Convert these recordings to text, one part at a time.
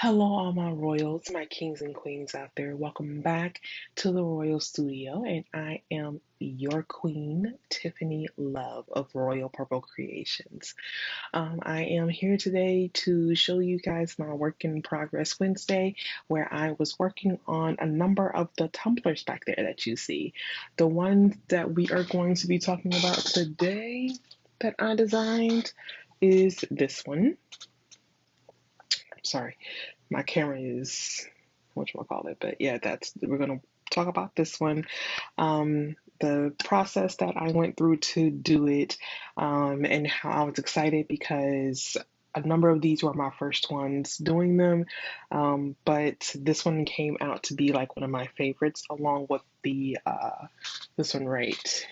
Hello, all my royals, my kings and queens out there. Welcome back to the Royal Studio, and I am your queen, Tiffany Love of Royal Purple Creations. I am here today to show you guys my work in progress Wednesday, where I was working on a number of the tumblers back there that you see. The one that we are going to be talking about today that I designed is this one. Sorry, my camera is whatchamacallit, but yeah, we're gonna talk about this one. The process that I went through to do it, and how I was excited because a number of these were my first ones doing them, but this one came out to be like one of my favorites, along with the this one right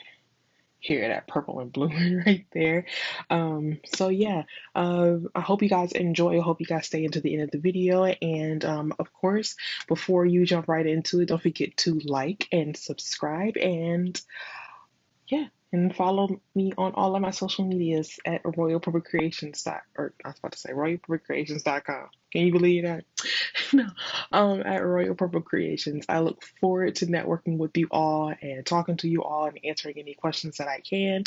here, that purple and blue right there. So yeah, I hope you guys enjoy. I hope you guys stay into the end of the video. And of course, before you jump right into it, don't forget to like and subscribe and yeah, and follow me on all of my social medias at Royal Public Creations. Or I was about to say RoyalPublicCreations.com. Can you believe that? No, at Royal Purple Creations. I look forward to networking with you all and talking to you all and answering any questions that I can.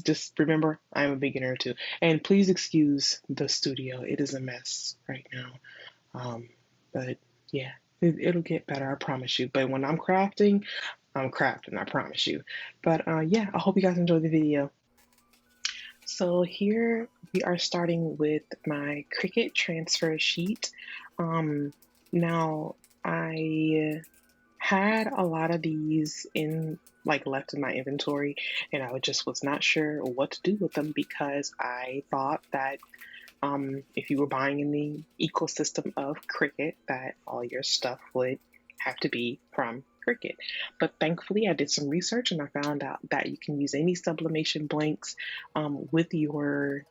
Just remember, I'm a beginner too. And please excuse the studio. It is a mess right now. But yeah, it'll get better, I promise you. But when I'm crafting, I promise you. But yeah, I hope you guys enjoy the video. So here we are starting with my Cricut transfer sheet. Um, Now I had a lot of these in like left in my inventory, and I just was not sure what to do with them because I thought that if you were buying in the ecosystem of Cricut, that all your stuff would have to be from Cricut. But thankfully, I did some research and I found out that you can use any sublimation blanks with your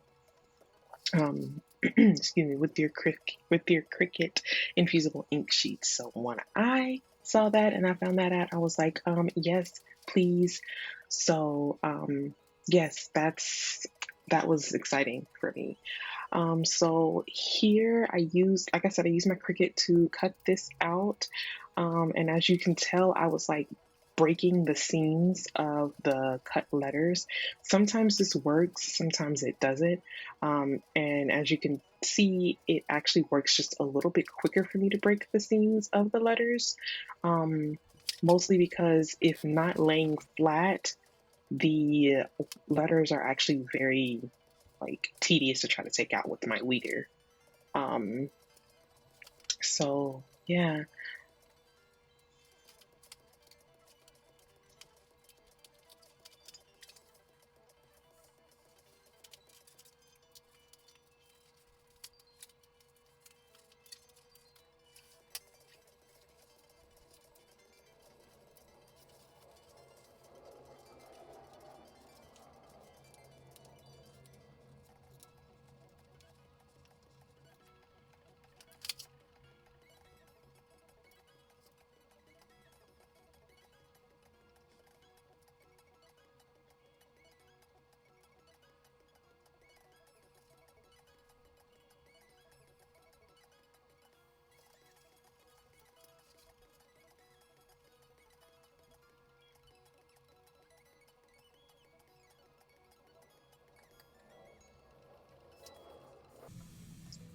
excuse me, with your Cricut infusible ink sheets. So when I saw that and I found that out, I was like, yes, please. So yes, that was exciting for me. So here I used, like I said, I used my Cricut to cut this out. And as you can tell, I was like breaking the seams of the cut letters. Sometimes this works, sometimes it doesn't. And as you can see, it actually works just a little bit quicker for me to break the seams of the letters. Mostly because if not laying flat, the letters are actually very like tedious to try to take out with my weeder. Um, so yeah.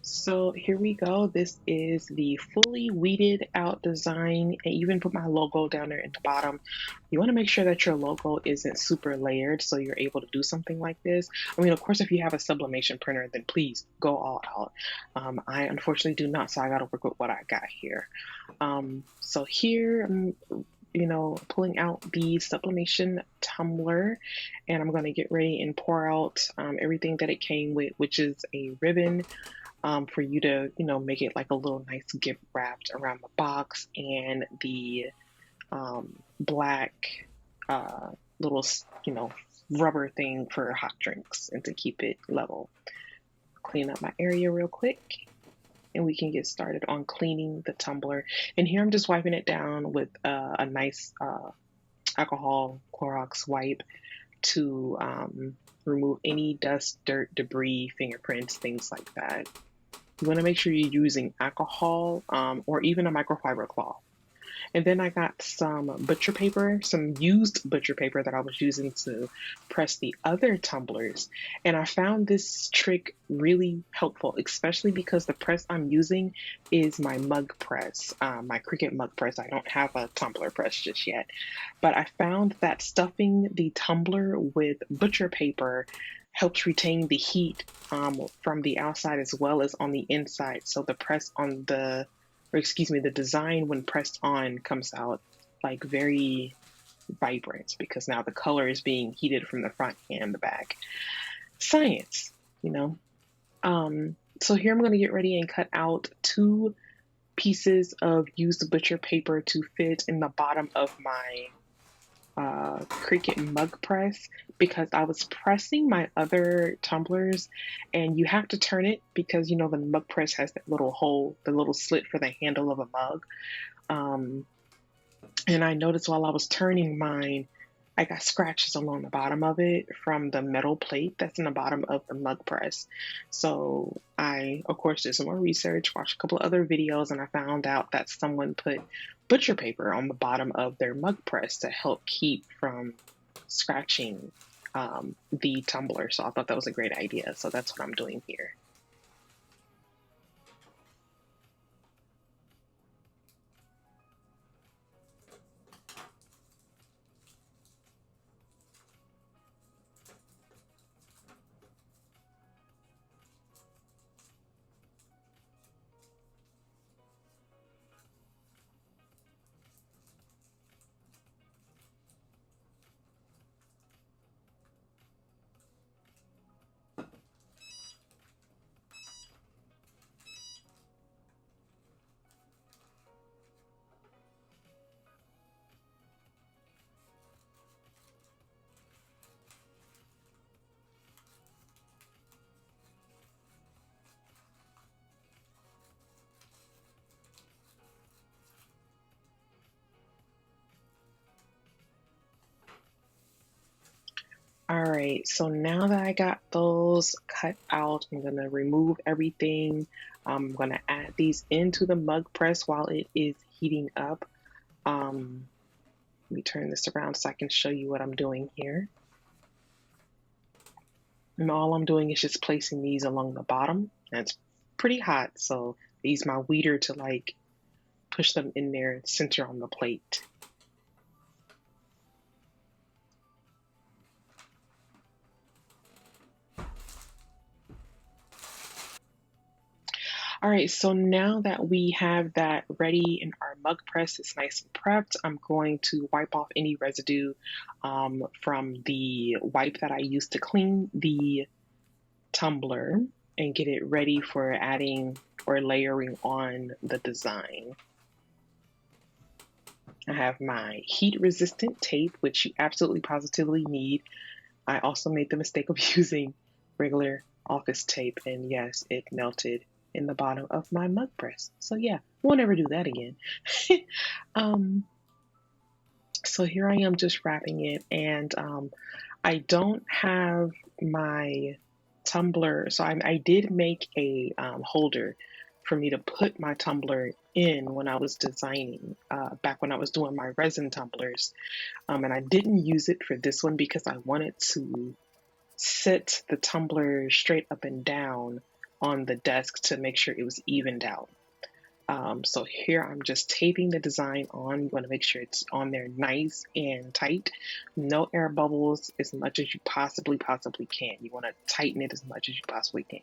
So here we go. This is the fully weeded out design. I even put my logo down there at the bottom. You want to make sure that your logo isn't super layered so you're able to do something like this. I mean, of course, if you have a sublimation printer, then please go all out. I unfortunately do not, so I got to work with what I got here. So here I'm, pulling out the sublimation tumbler, and I'm going to get ready and pour out everything that it came with, which is a ribbon for you to, make it like a little nice gift wrapped around the box, and the black little, rubber thing for hot drinks and to keep it level. Clean up my area real quick, and we can get started on cleaning the tumbler. And here I'm just wiping it down with a nice alcohol Clorox wipe to remove any dust, dirt, debris, fingerprints, things like that. You want to make sure you're using alcohol or even a microfiber cloth. And then I got some butcher paper, some used butcher paper that I was using to press the other tumblers. And I found this trick really helpful, especially because the press I'm using is my mug press, my Cricut mug press. I don't have a tumbler press just yet. But I found that stuffing the tumbler with butcher paper helps retain the heat from the outside as well as on the inside. So the press on or excuse me, the design when pressed on comes out like very vibrant because now the color is being heated from the front and the back. Science, you know. So here I'm going to get ready and cut out 2 pieces of used butcher paper to fit in the bottom of my Cricut mug press because I was pressing my other tumblers and you have to turn it because you know the mug press has that little hole, the little slit for the handle of a mug. And I noticed while I was turning mine, I got scratches along the bottom of it from the metal plate that's in the bottom of the mug press. So I, of course, did some more research, watched a couple of other videos, and I found out that someone put butcher paper on the bottom of their mug press to help keep from scratching the tumbler. So I thought that was a great idea. So that's what I'm doing here. All right, so now that I got those cut out, I'm gonna remove everything. I'm gonna add these into the mug press while it is heating up. Let me turn this around so I can show you what I'm doing here. And all I'm doing is just placing these along the bottom. And it's pretty hot, so I use my weeder to like push them in there, center on the plate. All right, so now that we have that ready in our mug press, it's nice and prepped. I'm going to wipe off any residue from the wipe that I used to clean the tumbler and get it ready for adding or layering on the design. I have my heat resistant tape, which you absolutely positively need. I also made the mistake of using regular office tape, and yes, it melted in the bottom of my mug press. So yeah, won't ever do that again. So here I am just wrapping it, and I don't have my tumbler. So I did make a holder for me to put my tumbler in when I was designing, back when I was doing my resin tumblers. And I didn't use it for this one because I wanted to sit the tumbler straight up and down on the desk to make sure it was evened out. So here I'm just taping the design on. You want to make sure it's on there nice and tight. No air bubbles, as much as you possibly can. You want to tighten it as much as you possibly can.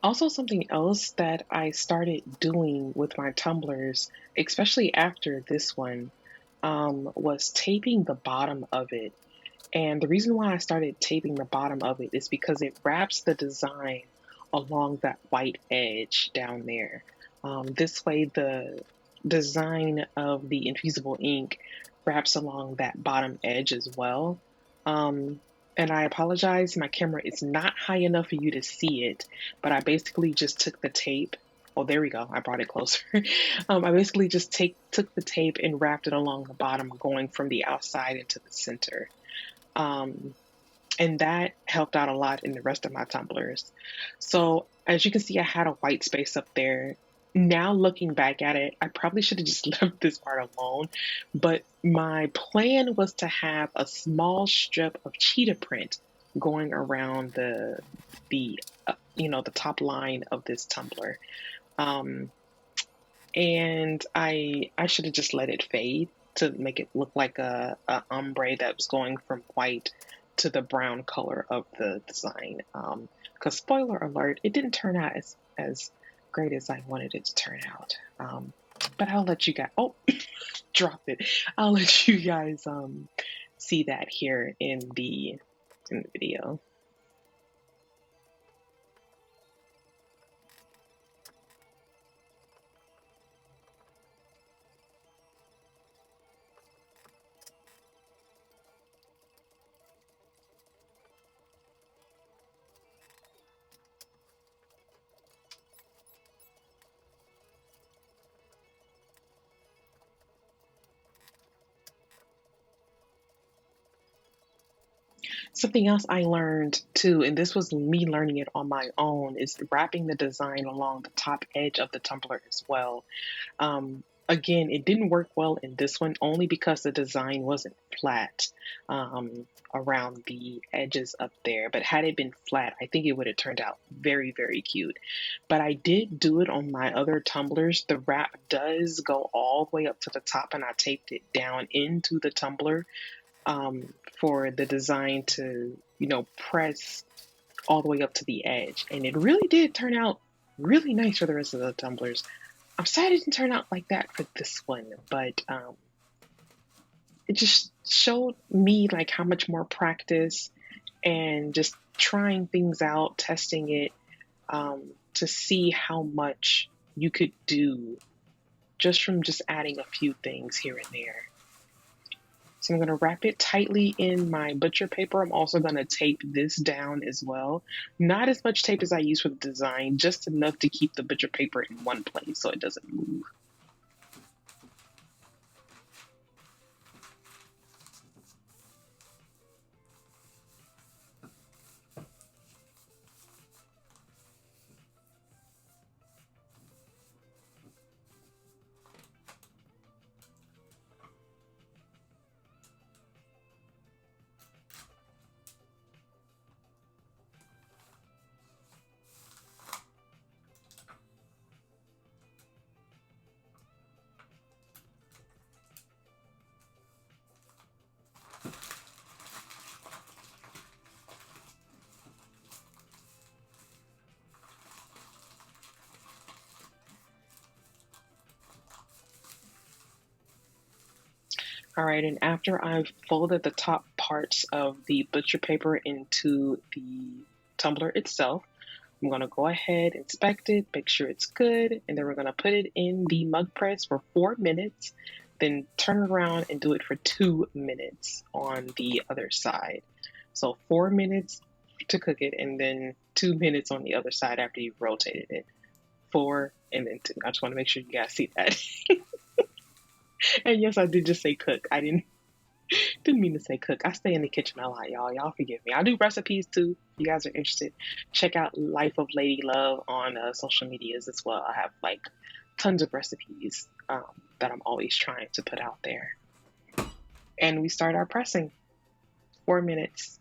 Also, something else that I started doing with my tumblers, especially after this one, was taping the bottom of it. And the reason why I started taping the bottom of it is because it wraps the design along that white edge down there. This way, the design of the infusible ink wraps along that bottom edge as well. And I apologize, my camera is not high enough for you to see it, but I basically just took the tape. Oh, there we go. I brought it closer. I basically just took the tape and wrapped it along the bottom, going from the outside into the center. Um, and that helped out a lot in the rest of my tumblers. So as you can see, I had a white space up there. Now looking back at it, I probably should have just left this part alone, but my plan was to have a small strip of cheetah print going around the top line of this tumbler. Um, and I should have just let it fade to make it look like a ombre that was going from white to the brown color of the design. Because spoiler alert, it didn't turn out as great as I wanted it to turn out. But I'll let you guys. Oh, drop it. I'll let you guys see that here in the video. Something else I learned too, and this was me learning it on my own, is wrapping the design along the top edge of the tumbler as well. Again, it didn't work well in this one only because the design wasn't flat around the edges up there. But had it been flat, I think it would have turned out very, very cute. But I did do it on my other tumblers. The wrap does go all the way up to the top, and I taped it down into the tumbler for the design to, press all the way up to the edge. And it really did turn out really nice for the rest of the tumblers. I'm sad it didn't turn out like that for this one, but it just showed me like how much more practice and just trying things out, testing it to see how much you could do just from just adding a few things here and there. So I'm going to wrap it tightly in my butcher paper. I'm also going to tape this down as well. Not as much tape as I use for the design, just enough to keep the butcher paper in one place so it doesn't move. All right, and after I've folded the top parts of the butcher paper into the tumbler itself, I'm going to go ahead, inspect it, make sure it's good, and then we're going to put it in the mug press for 4 minutes, then turn it around and do it for 2 minutes on the other side. So 4 minutes to cook it, and then 2 minutes on the other side after you've rotated it. 4 and then 2. I just want to make sure you guys see that. And yes, I did just say cook. I didn't mean to say cook. I stay in the kitchen a lot, y'all. Y'all forgive me. I do recipes too. If you guys are interested, check out Life of Lady Love on social medias as well. I have like tons of recipes that I'm always trying to put out there. And we start our pressing. 4 minutes.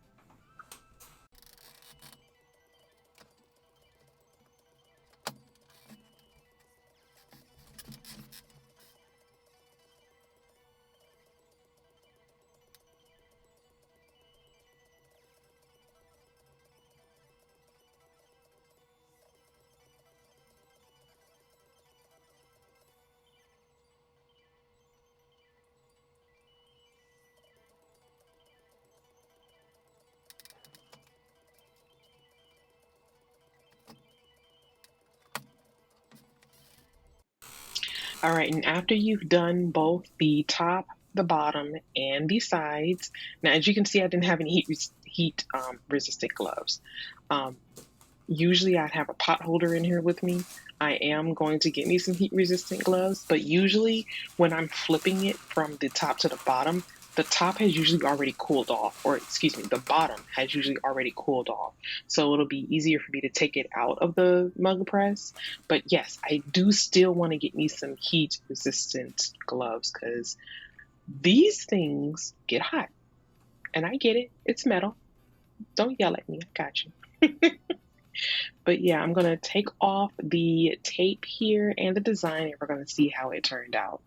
All right, and after you've done both the top, the bottom, and the sides, now as you can see, I didn't have any heat resistant gloves. Um, Usually I'd have a pot holder in here with me. I am going to get me some heat resistant gloves, but usually when I'm flipping it from the top to the top has usually already cooled off, or excuse me, the bottom has usually already cooled off. So it'll be easier for me to take it out of the mug press. But yes, I do still want to get me some heat resistant gloves because these things get hot. And I get it, it's metal. Don't yell at me, I got you. But yeah, I'm gonna take off the tape here and the design, and we're gonna see how it turned out.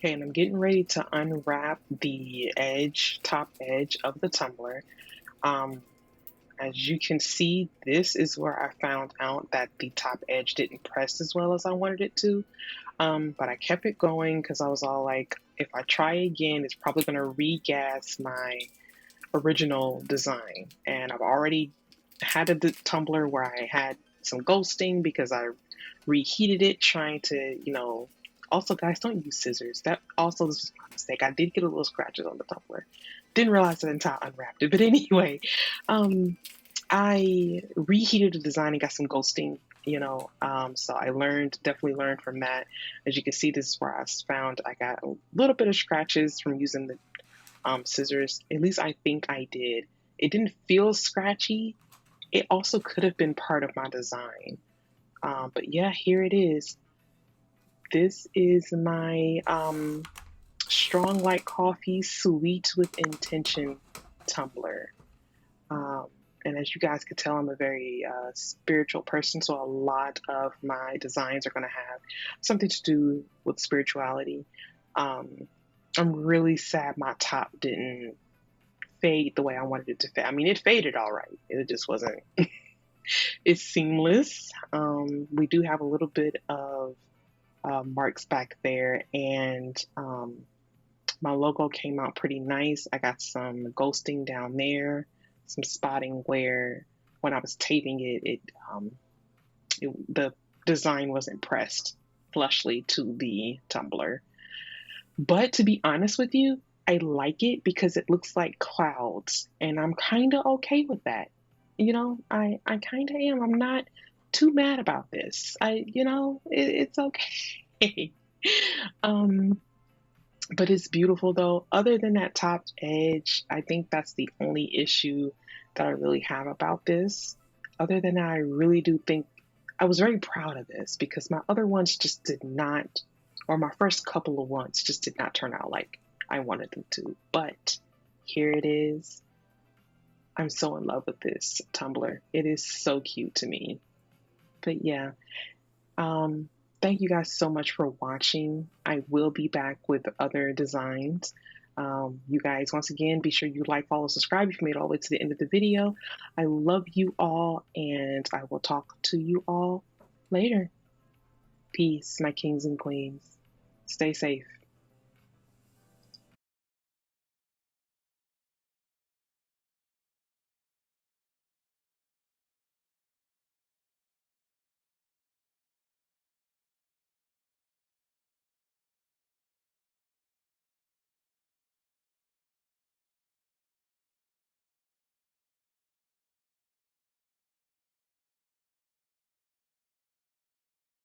Okay, and I'm getting ready to unwrap the edge, top edge of the tumbler. Um, as you can see, this is where I found out that the top edge didn't press as well as I wanted it to. But I kept it going because I was all like, if I try again, it's probably gonna regas my original design. And I've already had a tumbler where I had some ghosting because I reheated it trying to, also guys, don't use scissors. That also was my mistake. I did get a little scratches on the tumbler. Didn't realize it until I unwrapped it. But anyway, I reheated the design and got some ghosting, so I definitely learned from that. As you can see, this is where I found I got a little bit of scratches from using the scissors. At least I think I did. It didn't feel scratchy. It also could have been part of my design. But yeah, here it is. This is my strong like coffee, sweet with intention tumbler. Um, and as you guys could tell, I'm a very spiritual person, so a lot of my designs are going to have something to do with spirituality. Um, I'm really sad my top didn't fade the way I wanted it to fade. I mean, it faded all right. It just wasn't. It's seamless. We do have a little bit of marks back there, and my logo came out pretty nice. I got some ghosting down there, some spotting where when I was taping the design wasn't pressed flushly to the tumbler. But to be honest with you, I like it because it looks like clouds, and I'm kind of okay with that. I kind of am. I'm not too mad about this. It's okay. um, but it's beautiful though. Other than that top edge, I think that's the only issue that I really have about this. Other than that, I really do think I was very proud of this because my other ones just did not, or my first couple of ones just did not turn out like I wanted them to. But here it is. I'm so in love with this tumbler. It is so cute to me. But yeah, thank you guys so much for watching. I will be back with other designs. You guys, once again, be sure you like, follow, subscribe if you made it all the way to the end of the video. I love you all, and I will talk to you all later. Peace, my kings and queens. Stay safe.